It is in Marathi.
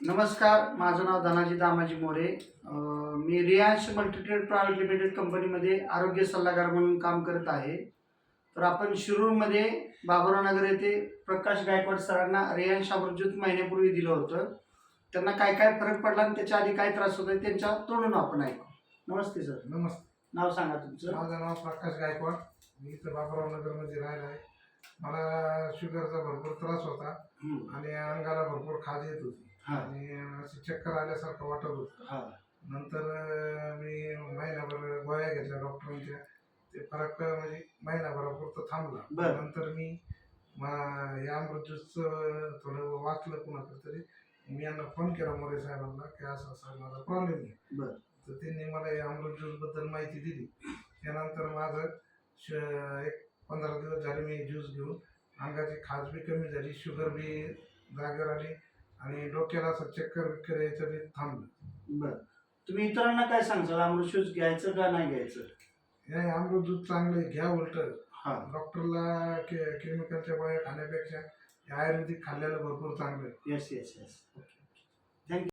नमस्कार, माझं नाव धनाजी दामाजी मोरे. मी रियांश मल्टीट्रेड प्रायव्हेट लिमिटेड कंपनीमध्ये आरोग्य सल्लागार म्हणून काम करत आहे. तर आपण शिरूरमध्ये बाबुराव नगर येथे प्रकाश गायकवाड सरांना रियांश अमृतज्योत महिन्यापूर्वी दिलं होतं. त्यांना काय काय फरक पडला आणि त्याच्या आधी काय त्रास होता त्यांच्या तोंडून आपण ऐकू. नमस्ते सर. नमस्ते. नाव सांगा तुमचं. माझं नाव प्रकाश गायकवाड. मी इथं बाबुराव नगरमध्ये राहिला आहे. मला शुगरचा भरपूर त्रास होता आणि अंगाला भरपूर खाज येत होती आणि असं चक्कर आल्यासारखं वाटत होतं. नंतर मी महिनाभर गोळ्या घेतल्या डॉक्टरांच्या. ते फरक म्हणजे महिनाभरापुरतं थांबला. नंतर मी या अमृतज्यूसचं थोडं वाचलं कुणाकडे तरी. मी यांना फोन केला मोरे साहेबांना की असं असं माझा प्रॉब्लेम आहे. तर त्यांनी मला या अमृत ज्यूसबद्दल माहिती दिली. त्यानंतर माझं एक 15 दिवस झाले मी ज्यूस घेऊन. अंगाची खाज बी कमी झाली, शुगर बी जागेवर आली आणि डोक्याला असं चक्कर बिक्कर यायचं बी थांबलं. तुम्ही इतरांना काय सांगताल, अमृत ज्यूस घ्यायचं का नाही घ्यायचं? हे अमृत ज्यूस चांगलं आहे, घ्या. उलट डॉक्टरला केमिकलच्या गोळ्या खाण्यापेक्षा आयुर्वेदिक खाल्लेलं भरपूर चांगलं आहे. Yes yes yes. ओके.